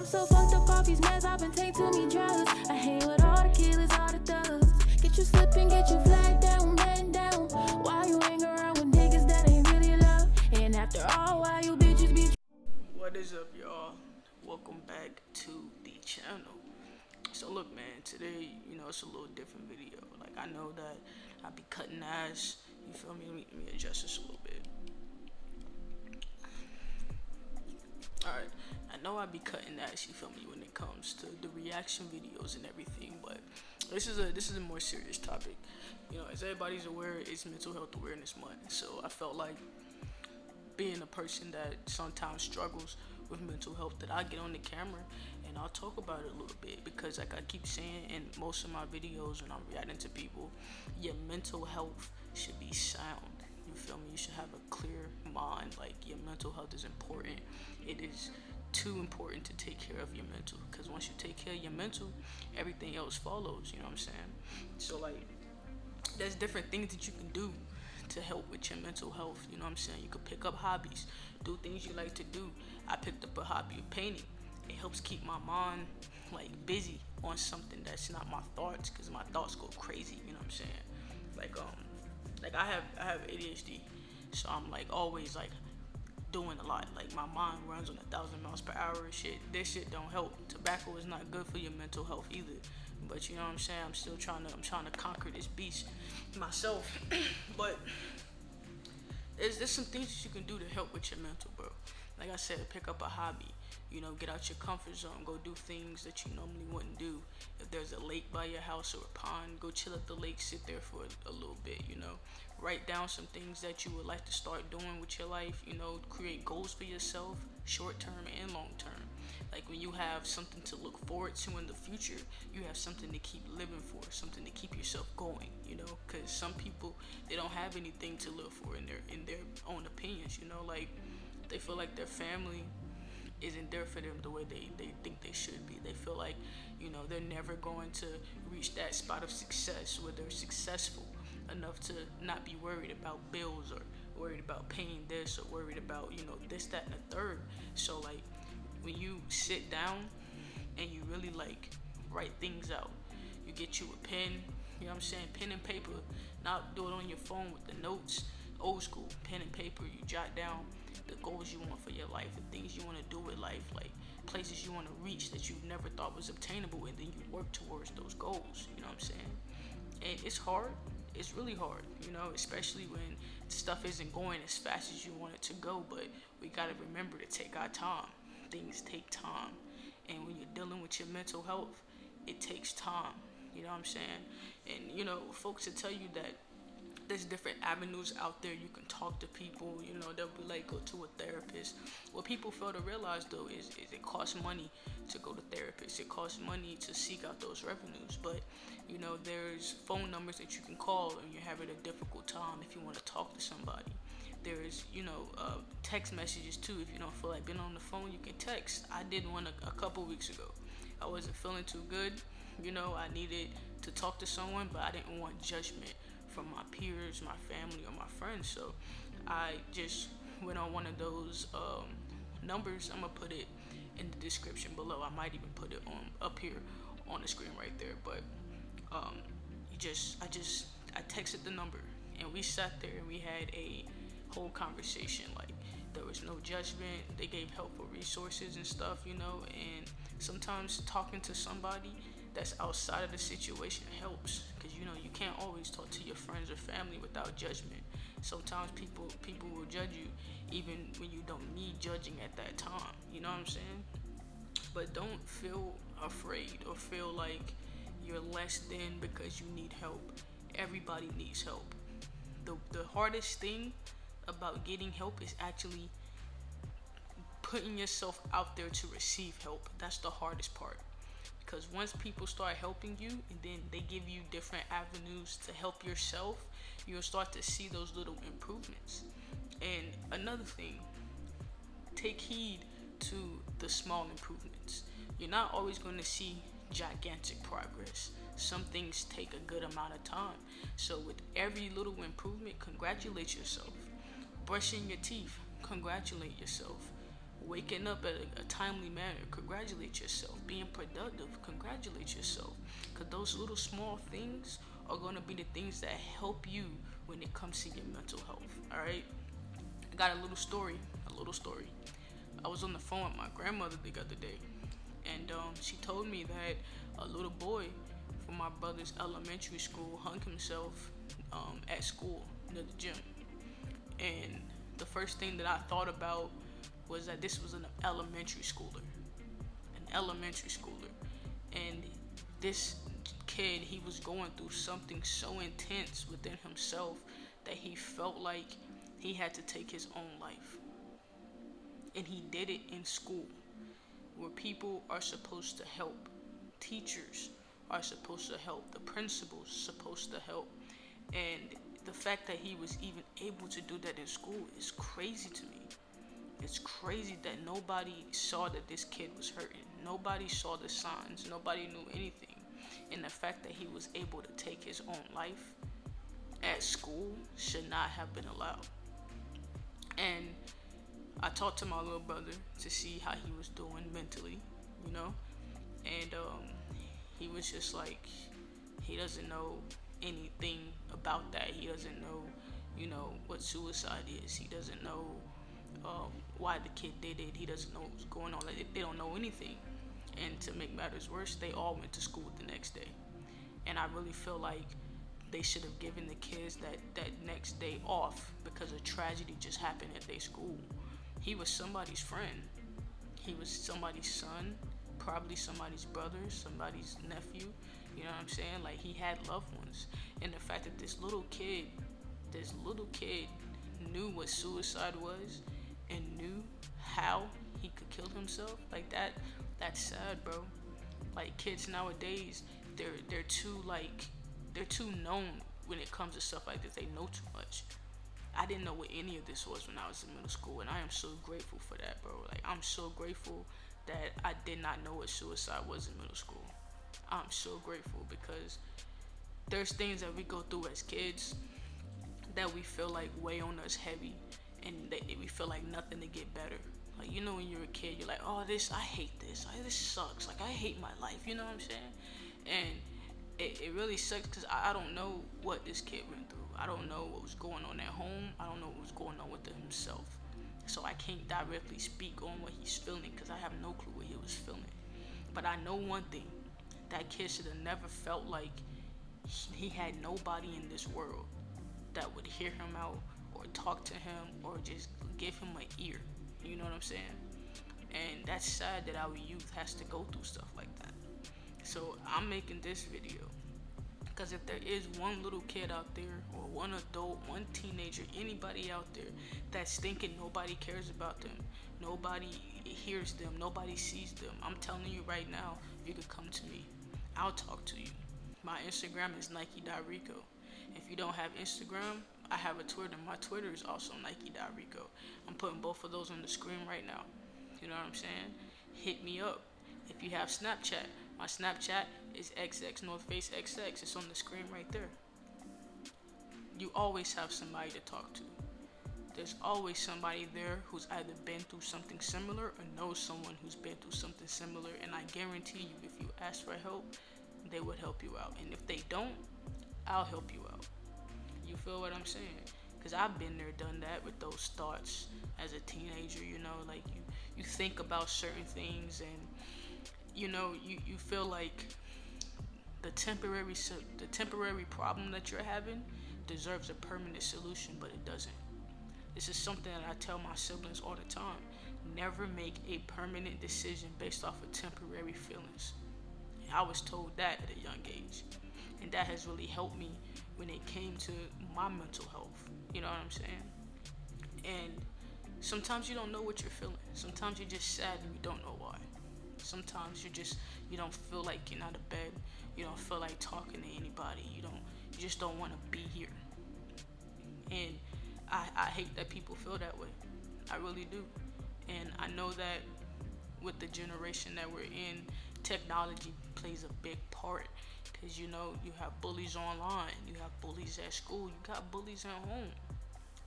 I'm so fucked up off these meds, I've been taking too many drugs. I hang with all the killers, all the thugs. Get you slipping, get you flagged down, man down. Why you hang around with niggas that ain't really love? And after all, why you bitches be... What is up, y'all? Welcome back to the channel. So look, man, today, it's a little different video. Like, I know that I be cutting ass, you feel me? Let me adjust this a little bit. Alright, I know I be cutting ass, you feel me, when it comes to the reaction videos and everything, but this is a more serious topic. As everybody's aware, it's Mental Health Awareness Month, so I felt like being a person that sometimes struggles with mental health, that I get on the camera and I'll talk about it a little bit, because like I keep saying in most of my videos when I'm reacting to people, your mental health should be sound. You feel me? You should have a clear mind. Like, your mental health is important. It is too important to take care of your mental, because once you take care of your mental, everything else follows. You know what I'm saying? So like, there's different things that you can do to help with your mental health. You know what I'm saying? You could pick up hobbies, do things you like to do. I picked up a hobby of painting. It helps keep my mind like busy on something that's not my thoughts, because my thoughts go crazy. You know what I'm saying? Like I have ADHD, so I'm like always like doing a lot. Like, my mind runs on 1,000 miles per hour and shit. This shit don't help. Tobacco is not good for your mental health either. But you know what I'm saying? I'm trying to conquer this beast myself. But there's some things that you can do to help with your mental, bro. Like I said, pick up a hobby. Get out your comfort zone. Go do things that you normally wouldn't do. If there's a lake by your house or a pond, go chill at the lake, sit there for a little bit, Write down some things that you would like to start doing with your life, create goals for yourself, short term and long term. Like, when you have something to look forward to in the future, you have something to keep living for, something to keep yourself going, because some people, they don't have anything to live for in their own opinions, like, they feel like their family isn't there for them the way they think they should be. They feel like, they're never going to reach that spot of success where they're successful enough to not be worried about bills, or worried about paying this, or worried about, this, that, and the third. So like, when you sit down and you really like write things out, you get you a pen, pen and paper, not do it on your phone with the notes, old school, pen and paper. You jot down the goals you want for your life, the things you want to do with life, like places you want to reach that you never thought was obtainable, and then you work towards those goals. You know what I'm saying? And it's hard. It's really hard, especially when stuff isn't going as fast as you want it to go. But we gotta remember to take our time. Things take time, and when you're dealing with your mental health, it takes time. You know what I'm saying? And folks will tell you that there's different avenues out there. You can talk to people, they'll be like, go to a therapist. What people fail to realize, though, is it costs money to go to therapists. It costs money to seek out those revenues. But there's phone numbers that you can call when you're having a difficult time if you want to talk to somebody. There's text messages too. If you don't feel like being on the phone, you can text. I did one a couple weeks ago. I wasn't feeling too good. I needed to talk to someone, but I didn't want judgment from my peers, my family, or my friends. So I just went on one of those numbers. I'm gonna put it in the description below. I might even put it up here on the screen right there. But I texted the number, and we sat there and we had a whole conversation. Like, there was no judgment. They gave helpful resources and stuff, and sometimes talking to somebody that's outside of the situation helps, because you can't always talk to your friends or family without judgment. Sometimes people will judge you even when you don't need judging at that time. You know what I'm saying? But don't feel afraid or feel like you're less than because you need help. Everybody needs help. The hardest thing about getting help is actually putting yourself out there to receive help. That's the hardest part. Because once people start helping you, and then they give you different avenues to help yourself, you'll start to see those little improvements. And another thing, take heed to the small improvements. You're not always going to see gigantic progress. Some things take a good amount of time. So with every little improvement, congratulate yourself. Brushing your teeth, congratulate yourself. Waking up at a timely manner, congratulate yourself. Being productive, congratulate yourself. Because those little small things are going to be the things that help you when it comes to your mental health. All right? I got a little story. I was on the phone with my grandmother the other day, and she told me that a little boy from my brother's elementary school hung himself at school near the gym. And the first thing that I thought about was that this was an elementary schooler. And this kid, he was going through something so intense within himself that he felt like he had to take his own life. And he did it in school, where people are supposed to help. Teachers are supposed to help. The principal's supposed to help. And the fact that he was even able to do that in school is crazy to me. It's crazy that nobody saw that this kid was hurting. Nobody saw the signs. Nobody knew anything. And the fact that he was able to take his own life at school should not have been allowed. And I talked to my little brother to see how he was doing mentally, you know, and he was just like, he doesn't know anything about that. He doesn't know, you know, what suicide is. He doesn't know why the kid did it. He doesn't know what's going on. Like, they don't know anything. And to make matters worse, they all went to school the next day. And I really feel like they should have given the kids that next day off because a tragedy just happened at their school. He was somebody's friend. He was somebody's son, probably somebody's brother, somebody's nephew. You know what I'm saying? Like, he had loved ones. And the fact that this little kid knew what suicide was and knew how he could kill himself, like that's sad, bro. Like, kids nowadays, they're too known when it comes to stuff like this. They know too much. I didn't know what any of this was when I was in middle school, and I am so grateful for that, bro. Like, I'm so grateful that I did not know what suicide was in middle school. I'm so grateful because there's things that we go through as kids that we feel like weigh on us heavy, and that we feel like nothing to get better. Like, you know, when you're a kid, you're like, oh, I hate this. This sucks. Like, I hate my life. You know what I'm saying? And it really sucks because I don't know what this kid went through. I don't know what was going on at home. I don't know what was going on with himself. So I can't directly speak on what he's feeling because I have no clue what he was feeling. But I know one thing. That kid should have never felt like he had nobody in this world that would hear him out or talk to him or just give him an ear. You know what I'm saying? And that's sad that our youth has to go through stuff like that. So I'm making this video because if there is one little kid out there or one adult, one teenager, anybody out there that's thinking nobody cares about them, nobody hears them, nobody sees them, I'm telling you right now, you can come to me. I'll talk to you. My Instagram is Nike.Rico. If you don't have Instagram, I have a Twitter. My Twitter is also Nike.Rico. I'm putting both of those on the screen right now. You know what I'm saying? Hit me up. If you have Snapchat, my Snapchat is XXNorthFaceXX. It's on the screen right there. You always have somebody to talk to. There's always somebody there who's either been through something similar or knows someone who's been through something similar. And I guarantee you, if you ask for help, they would help you out. And if they don't, I'll help you out. You feel what I'm saying? Because I've been there, done that with those thoughts as a teenager, you know, like you think about certain things and, you know, you feel like the temporary problem that you're having deserves a permanent solution, but it doesn't. This is something that I tell my siblings all the time. Never make a permanent decision based off of temporary feelings. And I was told that at a young age. And that has really helped me when it came to my mental health. You know what I'm saying? And sometimes you don't know what you're feeling. Sometimes you're just sad and you don't know why. Sometimes you don't feel like getting out of bed. You don't feel like talking to anybody. You just don't want to be here. And I hate that people feel that way. I really do. And I know that with the generation that we're in, technology plays a big part. Because, you know, you have bullies online. You have bullies at school. You got bullies at home.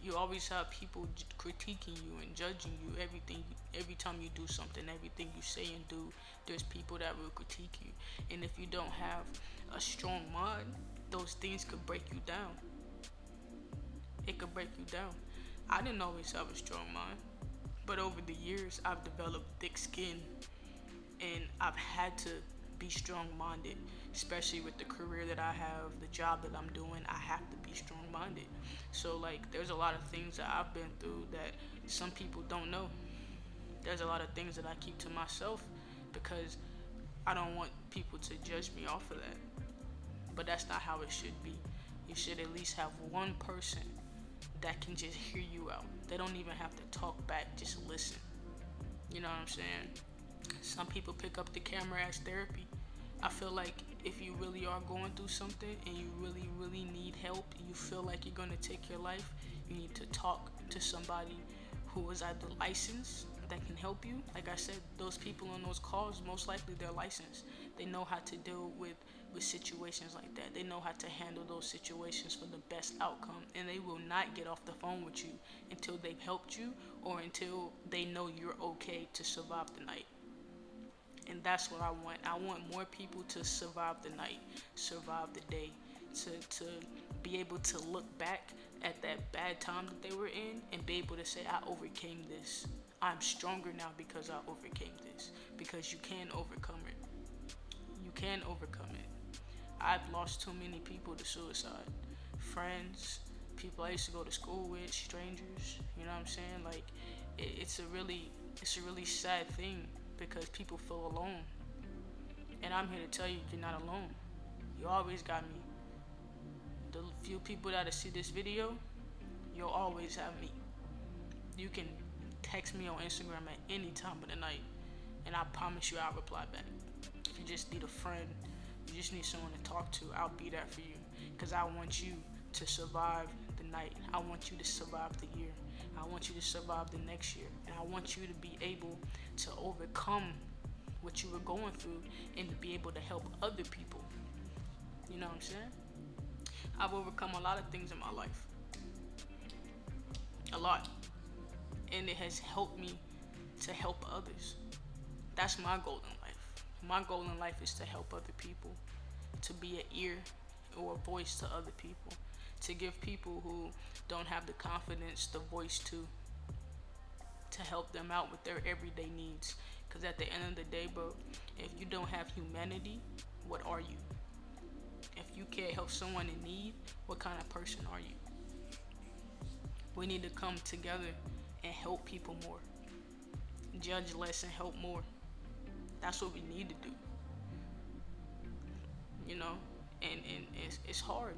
You always have people critiquing you and judging you. Every time you do something, everything you say and do, there's people that will critique you. And if you don't have a strong mind, those things could break you down. It could break you down. I didn't always have a strong mind, but over the years, I've developed thick skin, and I've had to be strong-minded, especially with the career that I have, the job that I'm doing. I have to be strong-minded. So like, there's a lot of things that I've been through that some people don't know. There's a lot of things that I keep to myself because I don't want people to judge me off of that. But that's not how it should be. You should at least have one person that can just hear you out. They don't even have to talk back, just listen. You know what I'm saying? Some people pick up the camera as therapy. I feel like if you really are going through something and you really, really need help, you feel like you're gonna take your life, you need to talk to somebody who is either licensed that can help you. Like I said, those people on those calls, most likely they're licensed. They know how to deal with situations like that. They know how to handle those situations for the best outcome, and they will not get off the phone with you until they've helped you or until they know you're okay to survive the night. And that's what I want. I want more people to survive the night, survive the day, to be able to look back at that bad time that they were in and be able to say, I overcame this. I'm stronger now because I overcame this. Because you can overcome it. You can overcome it. I've lost too many people to suicide. Friends, people I used to go to school with, strangers, you know what I'm saying? Like, it's a really sad thing because people feel alone. And I'm here to tell you, you're not alone. You always got me. The few people that see this video, you'll always have me. You can text me on Instagram at any time of the night, and I promise you I'll reply back. If you just need a friend, you just need someone to talk to, I'll be there for you. Because I want you to survive the night. I want you to survive the year. I want you to survive the next year. And I want you to be able to overcome what you were going through and to be able to help other people. You know what I'm saying? I've overcome a lot of things in my life. A lot. And it has helped me to help others. That's my goal in life. My goal in life is to help other people, to be an ear or a voice to other people, to give people who don't have the confidence the voice to help them out with their everyday needs. Because at the end of the day, bro, if you don't have humanity, what are you? If you can't help someone in need, what kind of person are you? We need to come together and help people more. Judge less and help more. That's what we need to do. You know, and it's hard.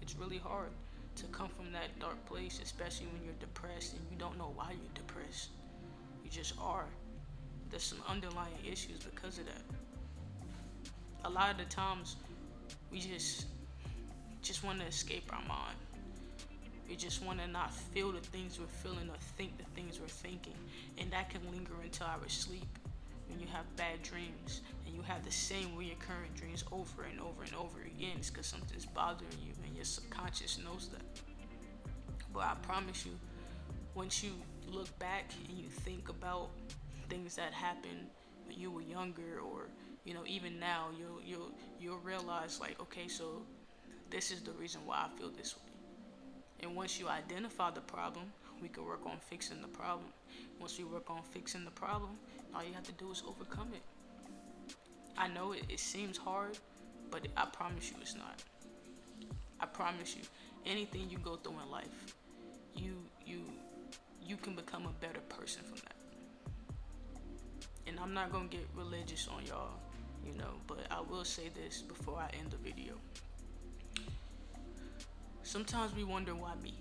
It's really hard to come from that dark place, especially when you're depressed and you don't know why you're depressed. You just are. There's some underlying issues because of that. A lot of the times, we just want to escape our mind. We just want to not feel the things we're feeling or think the things we're thinking. And that can linger into our sleep when you have bad dreams and you have the same recurring dreams over and over and over again. It's because something's bothering you and your subconscious knows that. But I promise you, once you look back and you think about things that happened when you were younger, or you know, even now, you'll realize, like, okay, so this is the reason why I feel this way. And once you identify the problem, we can work on fixing the problem. Once we work on fixing the problem, all you have to do is overcome it. I know it seems hard, but I promise you it's not. I promise you, anything you go through in life, you can become a better person from that. And I'm not gonna get religious on y'all, you know, but I will say this before I end the video. Sometimes we wonder why me.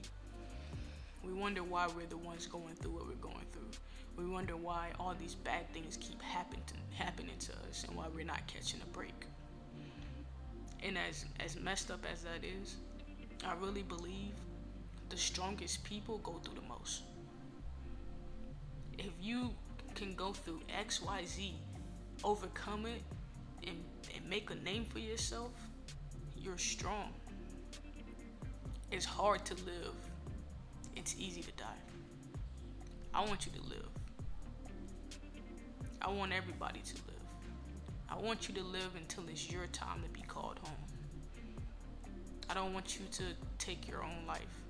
We wonder why we're the ones going through what we're going through. We wonder why all these bad things keep happening to us and why we're not catching a break. And as messed up as that is, I really believe the strongest people go through the most. If you can go through X, Y, Z, overcome it, and make a name for yourself, you're strong. It's hard to live. it's easy to die. I want you to live. I want everybody to live. I want you to live until it's your time to be called home. I don't want you to take your own life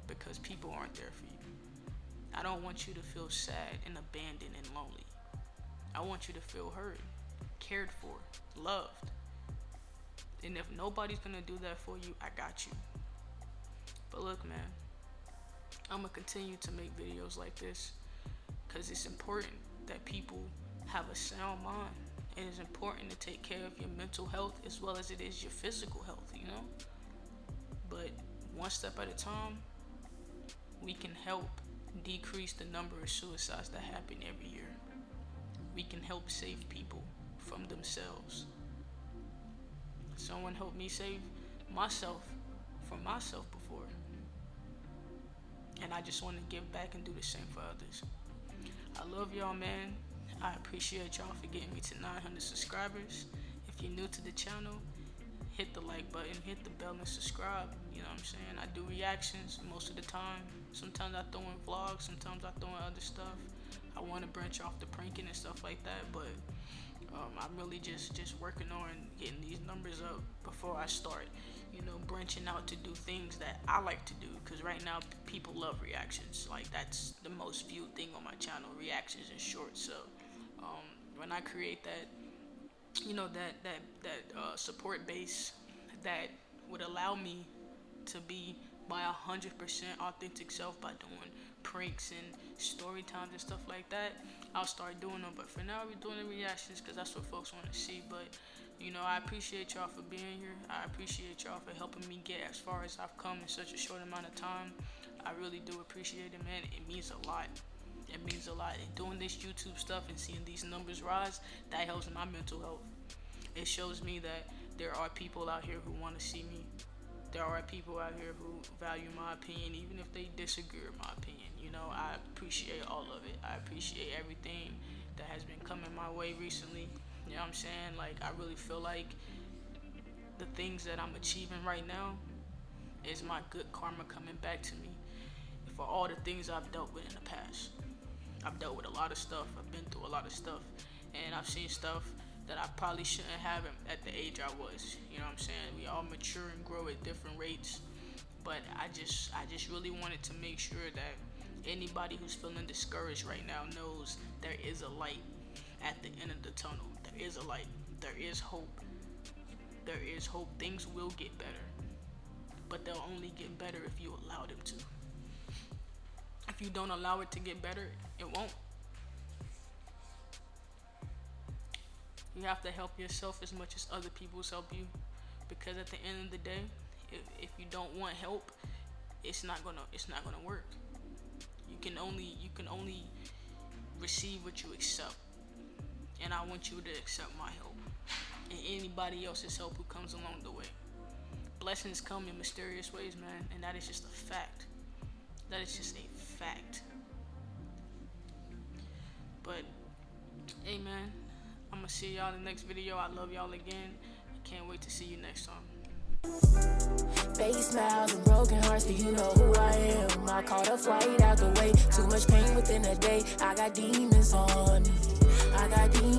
because people aren't there for you. I don't want you to feel sad and abandoned and lonely. I want you to feel heard, cared for, loved. And if nobody's gonna do that for you, I got you. But look, man, I'm gonna continue to make videos like this because it's important that people have a sound mind. And it's important to take care of your mental health as well as it is your physical health, you know? But one step at a time, we can help decrease the number of suicides that happen every year. We can help save people from themselves. Someone helped me save myself from myself before. And I just want to give back and do the same for others. I love y'all, man. I appreciate y'all for getting me to 900 subscribers. If you're new to the channel, hit the like button, hit the bell, and subscribe. You know what I'm saying? I do reactions most of the time. Sometimes I throw in vlogs, sometimes I throw in other stuff. I want to branch off the pranking and stuff like that, but I'm really just working on getting these numbers up before I start, you know, branching out to do things that I like to do. Because right now, people love reactions. Like, that's the most viewed thing on my channel, reactions and shorts. So when I create that, you know, that support base that would allow me to be my 100% authentic self by doing pranks and story times and stuff like that, I'll start doing them. But for now, we're doing the reactions because that's what folks want to see. But you know, I appreciate y'all for being here. I appreciate y'all for helping me get as far as I've come in such a short amount of time. I really do appreciate it, man. It means a lot. It means a lot. And doing this YouTube stuff and seeing these numbers rise, that helps my mental health. It shows me that there are people out here who want to see me. There are people out here who value my opinion, even if they disagree with my opinion. You know, I appreciate all of it. I appreciate everything that has been coming my way recently. You know what I'm saying? Like, I really feel like the things that I'm achieving right now is my good karma coming back to me for all the things I've dealt with in the past. I've dealt with a lot of stuff. I've been through a lot of stuff. And I've seen stuff that I probably shouldn't have at the age I was. You know what I'm saying? We all mature and grow at different rates. But I just really wanted to make sure that anybody who's feeling discouraged right now knows there is a light at the end of the tunnel. There is a light. There is hope. There is hope. Things will get better. But they'll only get better if you allow them to. If you don't allow it to get better, it won't. You have to help yourself as much as other people's help you, because at the end of the day, if you don't want help, it's not gonna work. You can only receive what you accept, and I want you to accept my help and anybody else's help who comes along the way. Blessings come in mysterious ways, man, and that is just a fact. That is just a fact. But hey, man, I'm gonna see y'all in the next video. I love y'all again. I can't wait to see you next time. Fake smiles and broken hearts, but you know who I am. I caught a flight out the way. Too much pain within a day. I got demons on me. I got demons.